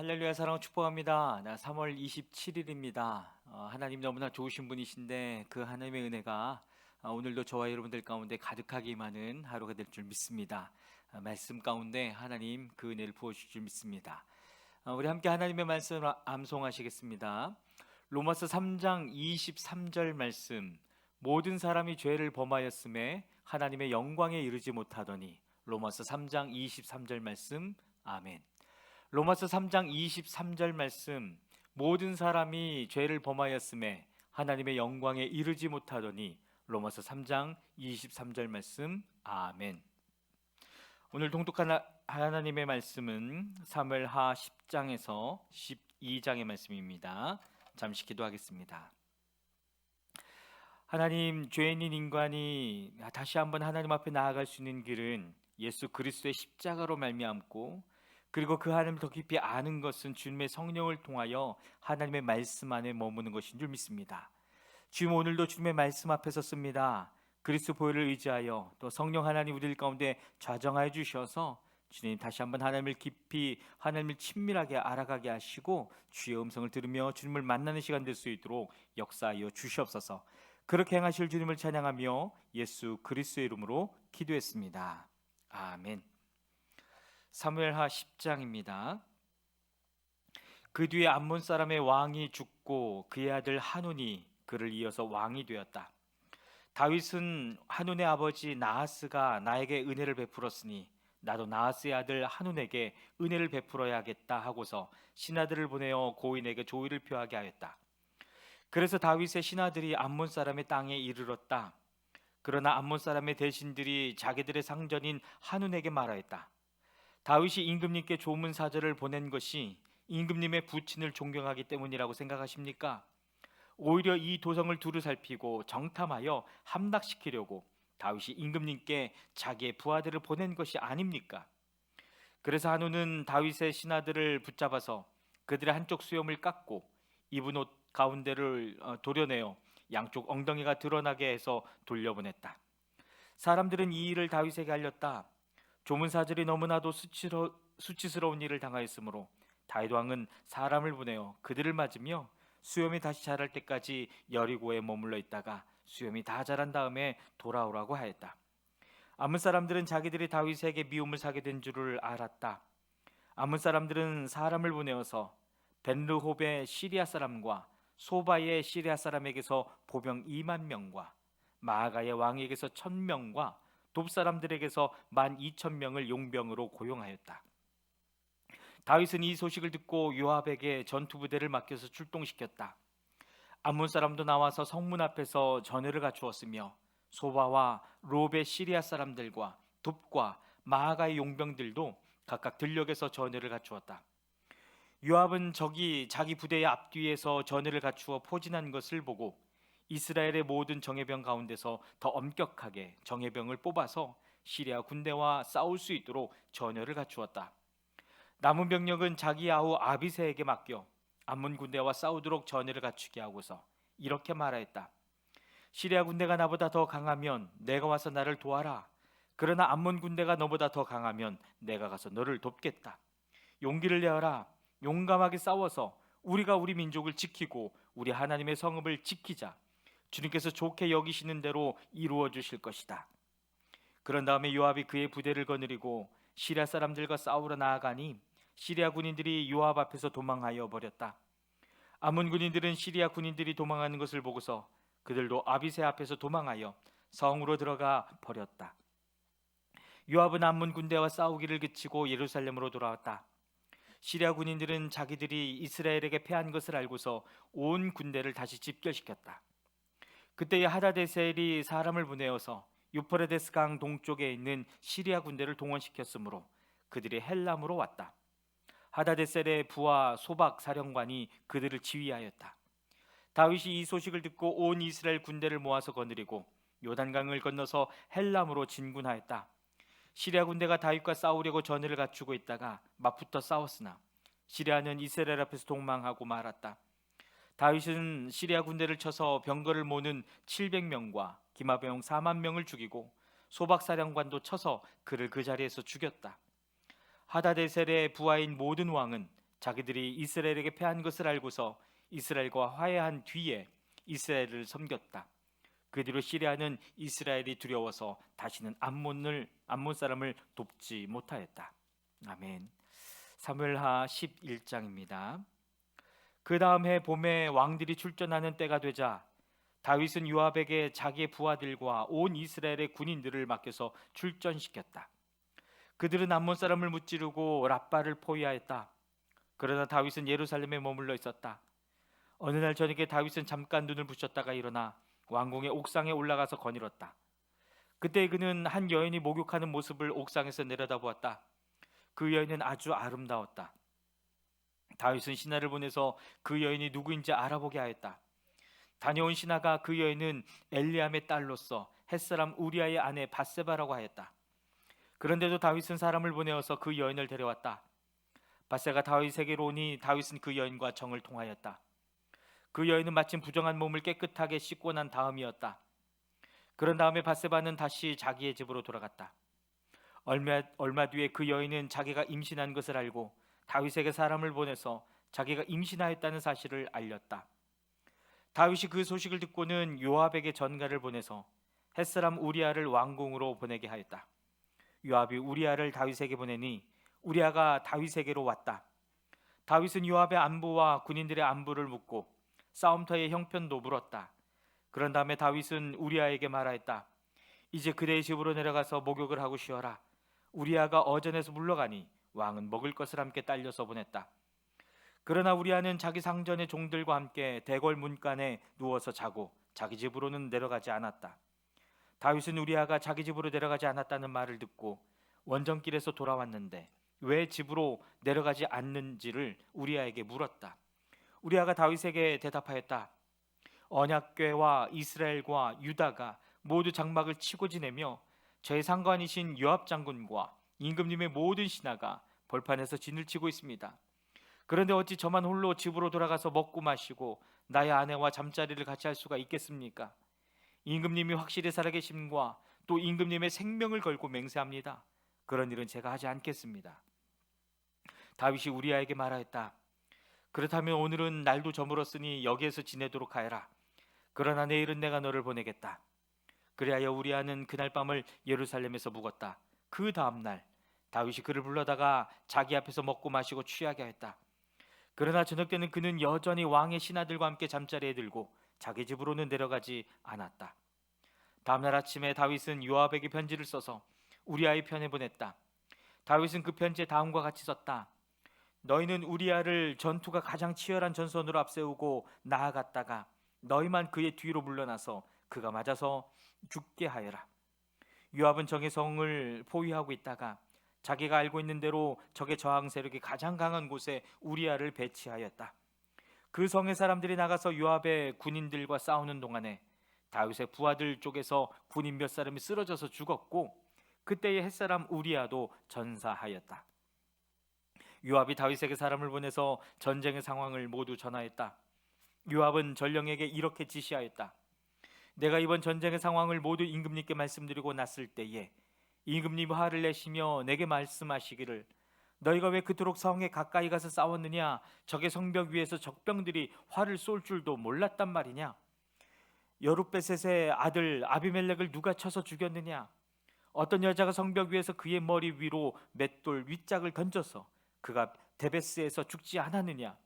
할렐루야 사랑 축복합니다. 3월 27일입니다. 하나님 너무나 좋으신 분이신데 그 하나님의 은혜가 오늘도 저와 여러분들 가운데 가득하게 임하는 하루가 될 줄 믿습니다. 말씀 가운데 하나님 그 은혜를 부어주실 줄 믿습니다. 우리 함께 하나님의 말씀 암송하시겠습니다. 로마서 3장 23절 말씀. 모든 사람이 죄를 범하였음에 하나님의 영광에 이르지 못하더니. 로마서 3장 23절 말씀. 아멘. 로마서 3장 23절 말씀. 모든 사람이 죄를 범하였음에 하나님의 영광에 이르지 못하더니. 로마서 3장 23절 말씀. 아멘. 오늘 통독한 하나님의 말씀은 사무엘하 10장에서 12장의 말씀입니다. 잠시 기도하겠습니다. 하나님, 죄인인 인간이 다시 한번 하나님 앞에 나아갈 수 있는 길은 예수 그리스도의 십자가로 말미암고, 그리고 그 하나님을 더 깊이 아는 것은 주님의 성령을 통하여 하나님의 말씀 안에 머무는 것인 줄 믿습니다. 주님, 오늘도 주님의 말씀 앞에 섰습니다. 그리스도 보혈을 의지하여 또 성령 하나님 우리들 가운데 좌정하여 주셔서 주님 다시 한번 하나님을 깊이, 하나님을 친밀하게 알아가게 하시고 주의 음성을 들으며 주님을 만나는 시간 될 수 있도록 역사하여 주시옵소서. 그렇게 행하실 주님을 찬양하며 예수 그리스도의 이름으로 기도했습니다. 아멘. 사무엘하 10장입니다. 그 뒤에 암몬 사람의 왕이 죽고 그의 아들 한운이 그를 이어서 왕이 되었다. 다윗은 한운의 아버지 나하스가 나에게 은혜를 베풀었으니 나도 나하스의 아들 한운에게 은혜를 베풀어야겠다 하고서 신하들을 보내어 고인에게 조의를 표하게 하였다. 그래서 다윗의 신하들이 암몬 사람의 땅에 이르렀다. 그러나 암몬 사람의 대신들이 자기들의 상전인 한운에게 말하였다. 다윗이 임금님께 조문 사절을 보낸 것이 임금님의 부친을 존경하기 때문이라고 생각하십니까? 오히려 이 도성을 두루 살피고 정탐하여 함락시키려고 다윗이 임금님께 자기의 부하들을 보낸 것이 아닙니까? 그래서 한우는 다윗의 신하들을 붙잡아서 그들의 한쪽 수염을 깎고 입은 옷 가운데를 도려내어 양쪽 엉덩이가 드러나게 해서 돌려보냈다. 사람들은 이 일을 다윗에게 알렸다. 조문사절이 너무나도 수치스러운 일을 당하였으므로 다윗 왕은 사람을 보내어 그들을 맞으며 수염이 다시 자랄 때까지 여리고에 머물러 있다가 수염이 다 자란 다음에 돌아오라고 하였다. 암몬 사람들은 자기들이 다윗에게 미움을 사게 된 줄을 알았다. 암몬 사람들은 사람을 보내어서 벤르홉의 시리아 사람과 소바의 시리아 사람에게서 보병 2만 명과 마아가의 왕에게서 1,000명과 돕 사람들에게서 12,000명을 용병으로 고용하였다. 다윗은 이 소식을 듣고 요압에게 전투 부대를 맡겨서 출동시켰다. 암몬 사람도 나와서 성문 앞에서 전열을 갖추었으며 소바와 롭의 시리아 사람들과 돕과 마아가의 용병들도 각각 들녘에서 전열을 갖추었다. 요압은 적이 자기 부대의 앞뒤에서 전열을 갖추어 포진한 것을 보고 이스라엘의 모든 정예병 가운데서 더 엄격하게 정예병을 뽑아서 시리아 군대와 싸울 수 있도록 전열을 갖추었다. 남은 병력은 자기 아우 아비새에게 맡겨 암몬 군대와 싸우도록 전열을 갖추게 하고서 이렇게 말하였다. 시리아 군대가 나보다 더 강하면 내가 와서 나를 도와라. 그러나 암몬 군대가 너보다 더 강하면 내가 가서 너를 돕겠다. 용기를 내어라. 용감하게 싸워서 우리가 우리 민족을 지키고 우리 하나님의 성읍을 지키자. 주님께서 좋게 여기시는 대로 이루어 주실 것이다. 그런 다음에 요압이 그의 부대를 거느리고 시리아 사람들과 싸우러 나아가니 시리아 군인들이 요압 앞에서 도망하여 버렸다. 암몬 군인들은 시리아 군인들이 도망하는 것을 보고서 그들도 아비새 앞에서 도망하여 성으로 들어가 버렸다. 요압은 암몬 군대와 싸우기를 그치고 예루살렘으로 돌아왔다. 시리아 군인들은 자기들이 이스라엘에게 패한 것을 알고서 온 군대를 다시 집결시켰다. 그때에 하다데셀이 사람을 보내어서 유프라데스 강 동쪽에 있는 시리아 군대를 동원시켰으므로 그들이 헬람으로 왔다. 하다데셀의 부하 소박 사령관이 그들을 지휘하였다. 다윗이 이 소식을 듣고 온 이스라엘 군대를 모아서 거느리고 요단강을 건너서 헬람으로 진군하였다. 시리아 군대가 다윗과 싸우려고 전열을 갖추고 있다가 맞붙어 싸웠으나 시리아는 이스라엘 앞에서 도망하고 말았다. 다윗은 시리아 군대를 쳐서 병거를 모는 700명과 기마병 4만 명을 죽이고 소박사령관도 쳐서 그를 그 자리에서 죽였다. 하다데셀의 부하인 모든 왕은 자기들이 이스라엘에게 패한 것을 알고서 이스라엘과 화해한 뒤에 이스라엘을 섬겼다. 그 뒤로 시리아는 이스라엘이 두려워서 다시는 암몬 사람을 돕지 못하였다. 아멘. 사무엘하 11장입니다. 그 다음 해 봄에 왕들이 출전하는 때가 되자 다윗은 요압에게 자기의 부하들과 온 이스라엘의 군인들을 맡겨서 출전시켰다. 그들은 암몬 사람을 무찌르고 랍바를 포위하였다. 그러나 다윗은 예루살렘에 머물러 있었다. 어느 날 저녁에 다윗은 잠깐 눈을 붙였다가 일어나 왕궁의 옥상에 올라가서 거닐었다. 그때 그는 한 여인이 목욕하는 모습을 옥상에서 내려다보았다. 그 여인은 아주 아름다웠다. 다윗은 신하를 보내서 그 여인이 누구인지 알아보게 하였다. 다녀온 신하가 그 여인은 엘리암의 딸로서 햇사람 우리아의 아내 밧세바라고 하였다. 그런데도 다윗은 사람을 보내어서 그 여인을 데려왔다. 밧세가 다윗에게로 오니 다윗은 그 여인과 정을 통하였다. 그 여인은 마침 부정한 몸을 깨끗하게 씻고 난 다음이었다. 그런 다음에 밧세바는 다시 자기의 집으로 돌아갔다. 얼마 뒤에 그 여인은 자기가 임신한 것을 알고 다윗에게 사람을 보내서 자기가 임신하였다는 사실을 알렸다. 다윗이 그 소식을 듣고는 요압에게 전가를 보내서 햇사람 우리아를 왕궁으로 보내게 하였다. 요압이 우리아를 다윗에게 보내니 우리아가 다윗에게로 왔다. 다윗은 요압의 안부와 군인들의 안부를 묻고 싸움터의 형편도 물었다. 그런 다음에 다윗은 우리아에게 말하였다. 이제 그대의 집으로 내려가서 목욕을 하고 쉬어라. 우리아가 어전에서 물러가니 왕은 먹을 것을 함께 딸려서 보냈다. 그러나 우리아는 자기 상전의 종들과 함께 대궐 문간에 누워서 자고 자기 집으로는 내려가지 않았다. 다윗은 우리아가 자기 집으로 내려가지 않았다는 말을 듣고 원정길에서 돌아왔는데 왜 집으로 내려가지 않는지를 우리아에게 물었다. 우리아가 다윗에게 대답하였다. 언약궤와 이스라엘과 유다가 모두 장막을 치고 지내며 저의 상관이신 요압 장군과 임금님의 모든 신하가 벌판에서 진을 치고 있습니다. 그런데 어찌 저만 홀로 집으로 돌아가서 먹고 마시고 나의 아내와 잠자리를 같이 할 수가 있겠습니까? 임금님이 확실히 살아계심과 또 임금님의 생명을 걸고 맹세합니다. 그런 일은 제가 하지 않겠습니다. 다윗이 우리아에게 말하였다. 그렇다면 오늘은 날도 저물었으니 여기에서 지내도록 하여라. 그러나 내일은 내가 너를 보내겠다. 그리하여 우리아는 그날 밤을 예루살렘에서 묵었다. 그 다음 날 다윗이 그를 불러다가 자기 앞에서 먹고 마시고 취하게 했다. 그러나 저녁 때는 그는 여전히 왕의 신하들과 함께 잠자리에 들고 자기 집으로는 내려가지 않았다. 다음 날 아침에 다윗은 요압에게 편지를 써서 우리아의 편에 보냈다. 다윗은 그 편지에 다음과 같이 썼다. 너희는 우리아를 전투가 가장 치열한 전선으로 앞세우고 나아갔다가 너희만 그의 뒤로 물러나서 그가 맞아서 죽게 하여라. 요압은 적의 성을 포위하고 있다가 자기가 알고 있는 대로 적의 저항 세력이 가장 강한 곳에 우리아를 배치하였다. 그 성의 사람들이 나가서 요압의 군인들과 싸우는 동안에 다윗의 부하들 쪽에서 군인 몇 사람이 쓰러져서 죽었고 그때의 햇사람 우리아도 전사하였다. 요압이 다윗에게 사람을 보내서 전쟁의 상황을 모두 전하였다. 요압은 전령에게 이렇게 지시하였다. 내가 이번 전쟁의 상황을 모두 임금님께 말씀드리고 났을 때에 임금님이 화를 내시며 내게 말씀하시기를 너희가 왜 그토록 성에 가까이 가서 싸웠느냐? 적의 성벽 위에서 적병들이 활을 쏠 줄도 몰랐단 말이냐? 여룻베셋의 아들 아비멜렉을 누가 쳐서 죽였느냐? 어떤 여자가 성벽 위에서 그의 머리 위로 맷돌 윗짝을 던져서 그가 데베스에서 죽지 않았느냐?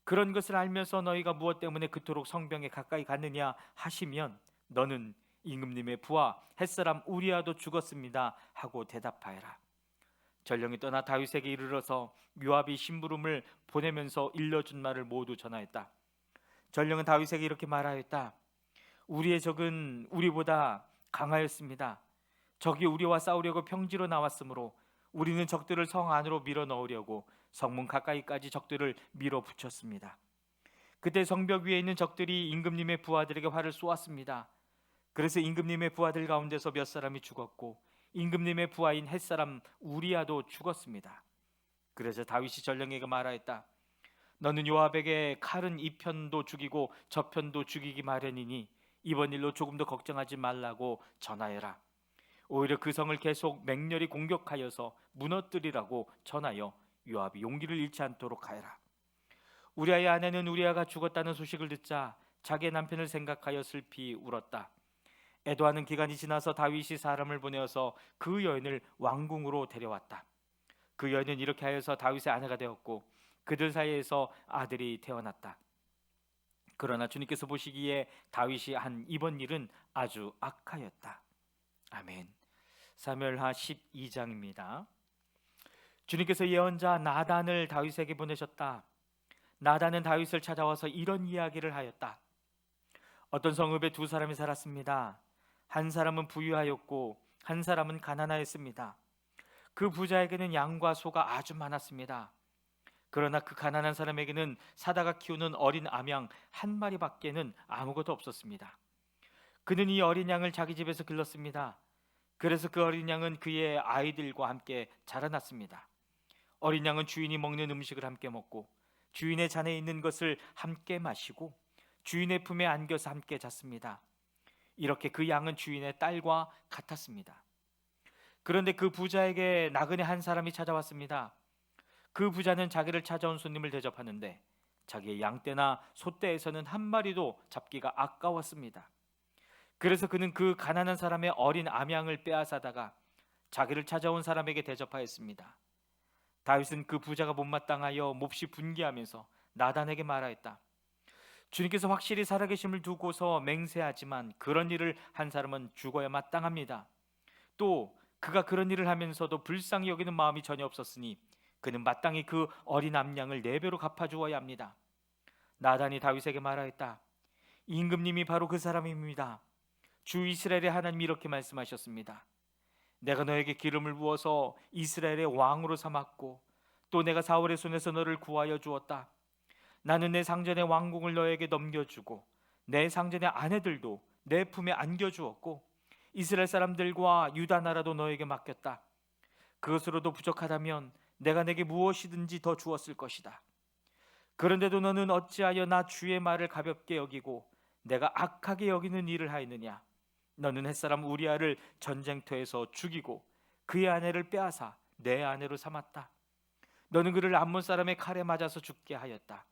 그런 것을 알면서 너희가 무엇 때문에 그토록 성벽에 가까이 갔느냐 하시면 너는 임금님의 부하 햇사람 우리아도 죽었습니다 하고 대답하여라. 전령이 떠나 다윗에게 이르러서 요압이 심부름을 보내면서 일러준 말을 모두 전하였다. 전령은 다윗에게 이렇게 말하였다. 우리의 적은 우리보다 강하였습니다. 적이 우리와 싸우려고 평지로 나왔으므로 우리는 적들을 성 안으로 밀어 넣으려고 성문 가까이까지 적들을 밀어붙였습니다. 그때 성벽 위에 있는 적들이 임금님의 부하들에게 활을 쏘았습니다. 그래서 임금님의 부하들 가운데서 몇 사람이 죽었고 임금님의 부하인 햇사람 우리아도 죽었습니다. 그래서 다윗이 전령에게 말하였다. 너는 요압에게 칼은 이 편도 죽이고 저 편도 죽이기 마련이니 이번 일로 조금도 걱정하지 말라고 전하여라. 오히려 그 성을 계속 맹렬히 공격하여서 무너뜨리라고 전하여 요압이 용기를 잃지 않도록 하여라. 우리아의 아내는 우리아가 죽었다는 소식을 듣자 자기의 남편을 생각하여 슬피 울었다. 애도하는 기간이 지나서 다윗이 사람을 보내어서 그 여인을 왕궁으로 데려왔다. 그 여인은 이렇게 하여서 다윗의 아내가 되었고 그들 사이에서 아들이 태어났다. 그러나 주님께서 보시기에 다윗이 한 이번 일은 아주 악하였다. 아멘. 사무엘하 12장입니다. 주님께서 예언자 나단을 다윗에게 보내셨다. 나단은 다윗을 찾아와서 이런 이야기를 하였다. 어떤 성읍에 두 사람이 살았습니다. 한 사람은 부유하였고 한 사람은 가난하였습니다. 그 부자에게는 양과 소가 아주 많았습니다. 그러나 그 가난한 사람에게는 사다가 키우는 어린 암양 한 마리밖에는 아무것도 없었습니다. 그는 이 어린 양을 자기 집에서 길렀습니다. 그래서 그 어린 양은 그의 아이들과 함께 자라났습니다. 어린 양은 주인이 먹는 음식을 함께 먹고 주인의 잔에 있는 것을 함께 마시고 주인의 품에 안겨서 함께 잤습니다. 이렇게 그 양은 주인의 딸과 같았습니다. 그런데 그 부자에게 나그네 한 사람이 찾아왔습니다. 그 부자는 자기를 찾아온 손님을 대접하는데 자기의 양떼나 소떼에서는 한 마리도 잡기가 아까웠습니다. 그래서 그는 그 가난한 사람의 어린 암양을 빼앗아다가 자기를 찾아온 사람에게 대접하였습니다. 다윗은 그 부자가 못마땅하여 몹시 분개하면서 나단에게 말하였다. 주님께서 확실히 살아계심을 두고서 맹세하지만 그런 일을 한 사람은 죽어야 마땅합니다. 또 그가 그런 일을 하면서도 불쌍히 여기는 마음이 전혀 없었으니 그는 마땅히 그 어린 암양을 4배로 갚아주어야 합니다. 나단이 다윗에게 말하였다. 임금님이 바로 그 사람입니다. 주 이스라엘의 하나님이 이렇게 말씀하셨습니다. 내가 너에게 기름을 부어서 이스라엘의 왕으로 삼았고 또 내가 사울의 손에서 너를 구하여 주었다. 나는 내 상전의 왕궁을 너에게 넘겨주고 내 상전의 아내들도 내 품에 안겨주었고 이스라엘 사람들과 유다 나라도 너에게 맡겼다. 그것으로도 부족하다면 내가 내게 무엇이든지 더 주었을 것이다. 그런데도 너는 어찌하여 나 주의 말을 가볍게 여기고 내가 악하게 여기는 일을 하였느냐. 너는 햇사람 우리아를 전쟁터에서 죽이고 그의 아내를 빼앗아 내 아내로 삼았다. 너는 그를 암몬 사람의 칼에 맞아서 죽게 하였다.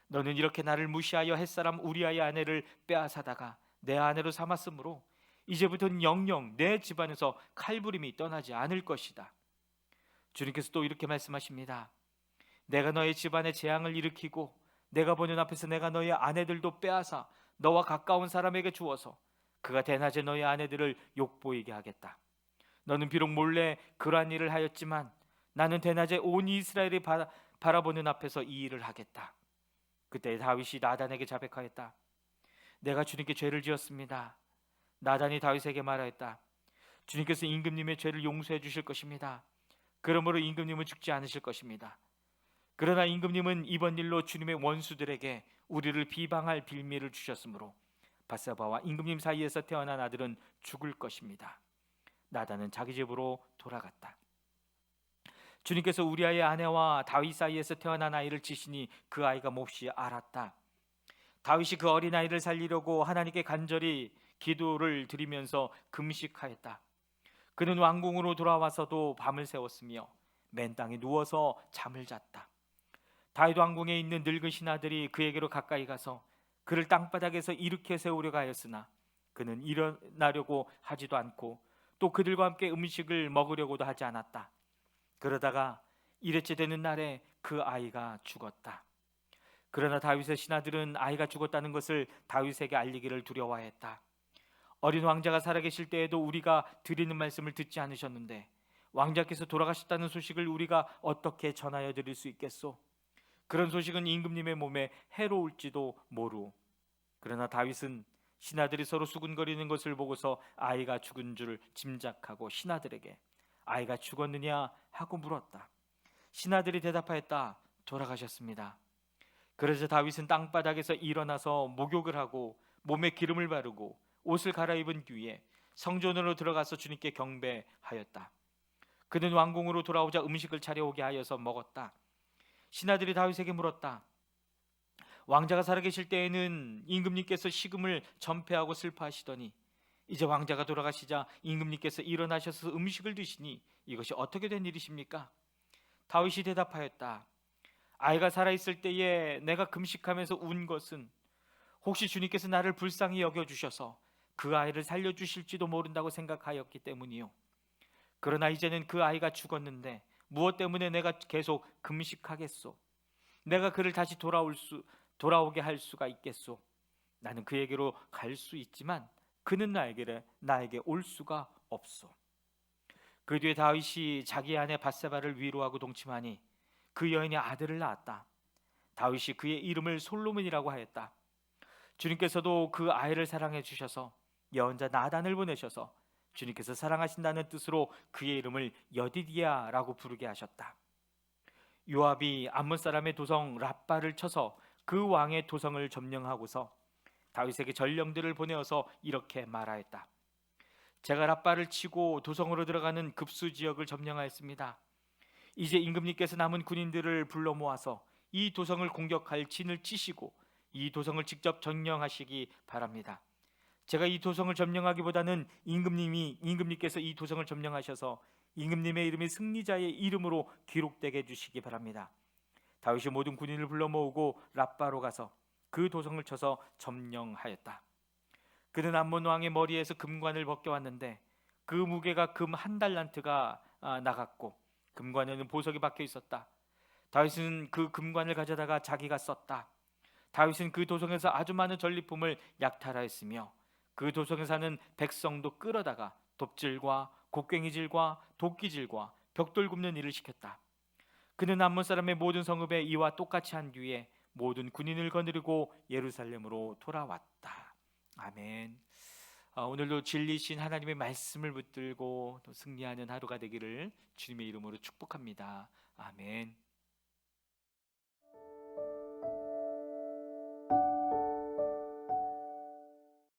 너는 이렇게 나를 무시하여 햇사람 우리아의 아내를 빼앗아다가 내 아내로 삼았으므로 이제부터는 영영 내 집안에서 칼부림이 떠나지 않을 것이다. 주님께서 또 이렇게 말씀하십니다. 내가 너의 집안에 재앙을 일으키고 내가 보는 앞에서 내가 너의 아내들도 빼앗아 너와 가까운 사람에게 주어서 그가 대낮에 너의 아내들을 욕보이게 하겠다. 너는 비록 몰래 그러한 일을 하였지만 나는 대낮에 온 이스라엘이 바라보는 앞에서 이 일을 하겠다. 그때 다윗이 나단에게 자백하였다. 내가 주님께 죄를 지었습니다. 나단이 다윗에게 말하였다. 주님께서 임금님의 죄를 용서해 주실 것입니다. 그러므로 임금님은 죽지 않으실 것입니다. 그러나 임금님은 이번 일로 주님의 원수들에게 우리를 비방할 빌미를 주셨으므로 밧세바와 임금님 사이에서 태어난 아들은 죽을 것입니다. 나단은 자기 집으로 돌아갔다. 주님께서 우리아의 아내와 다윗 사이에서 태어난 아이를 치시니 그 아이가 몹시 알았다. 다윗이 그 어린아이를 살리려고 하나님께 간절히 기도를 드리면서 금식하였다. 그는 왕궁으로 돌아와서도 밤을 새웠으며 맨 땅에 누워서 잠을 잤다. 다윗 왕궁에 있는 늙은 신하들이 그에게로 가까이 가서 그를 땅바닥에서 일으켜 세우려고 하였으나 그는 일어나려고 하지도 않고 또 그들과 함께 음식을 먹으려고도 하지 않았다. 그러다가 일회째 되는 날에 그 아이가 죽었다. 그러나 다윗의 신하들은 아이가 죽었다는 것을 다윗에게 알리기를 두려워했다. 어린 왕자가 살아계실 때에도 우리가 드리는 말씀을 듣지 않으셨는데 왕자께서 돌아가셨다는 소식을 우리가 어떻게 전하여 드릴 수 있겠소? 그런 소식은 임금님의 몸에 해로울지도 모루. 그러나 다윗은 신하들이 서로 수군거리는 것을 보고서 아이가 죽은 줄 짐작하고 신하들에게 아이가 죽었느냐 하고 물었다. 신하들이 대답하였다. 돌아가셨습니다. 그래서 다윗은 땅바닥에서 일어나서 목욕을 하고 몸에 기름을 바르고 옷을 갈아입은 뒤에 성전으로 들어가서 주님께 경배하였다. 그는 왕궁으로 돌아오자 음식을 차려오게 하여서 먹었다. 신하들이 다윗에게 물었다. 왕자가 살아계실 때에는 임금님께서 식음을 전폐하고 슬퍼하시더니 이제 왕자가 돌아가시자 임금님께서 일어나셔서 음식을 드시니 이것이 어떻게 된 일이십니까? 다윗이 대답하였다. 아이가 살아있을 때에 내가 금식하면서 운 것은 혹시 주님께서 나를 불쌍히 여겨주셔서 그 아이를 살려주실지도 모른다고 생각하였기 때문이요. 그러나 이제는 그 아이가 죽었는데 무엇 때문에 내가 계속 금식하겠소? 내가 그를 다시 돌아오게 할 수가 있겠소? 나는 그에게로 갈 수 있지만 그는 나에게 올 수가 없소. 그 뒤에 다윗이 자기 아내 밧세바를 위로하고 동침하니 그 여인이 아들을 낳았다. 다윗이 그의 이름을 솔로몬이라고 하였다. 주님께서도 그 아이를 사랑해 주셔서 예언자 나단을 보내셔서 주님께서 사랑하신다는 뜻으로 그의 이름을 여디디야라고 부르게 하셨다. 요압이 암몬 사람의 도성 랍바를 쳐서 그 왕의 도성을 점령하고서 다윗에게 전령들을 보내어서 이렇게 말하였다. 제가 랍바를 치고 도성으로 들어가는 급수 지역을 점령하였습니다. 이제 임금님께서 남은 군인들을 불러 모아서 이 도성을 공격할 진을 치시고 이 도성을 직접 점령하시기 바랍니다. 제가 이 도성을 점령하기보다는 임금님께서 이 도성을 점령하셔서 임금님의 이름이 승리자의 이름으로 기록되게 해주시기 바랍니다. 다윗이 모든 군인을 불러 모으고 랍바로 가서 그 도성을 쳐서 점령하였다. 그는 암몬 왕의 머리에서 금관을 벗겨왔는데 그 무게가 금 한 달란트가 나갔고 금관에는 보석이 박혀 있었다. 다윗은 그 금관을 가져다가 자기가 썼다. 다윗은 그 도성에서 아주 많은 전리품을 약탈하였으며 그 도성에 사는 백성도 끌어다가 돕질과 곡괭이질과 도끼질과 벽돌 굽는 일을 시켰다. 그는 암몬 사람의 모든 성읍에 이와 똑같이 한 뒤에 모든 군인을 거느리고 예루살렘으로 돌아왔다. 아멘. 오늘도 진리신 하나님의 말씀을 붙들고 또 승리하는 하루가 되기를 주님의 이름으로 축복합니다. 아멘.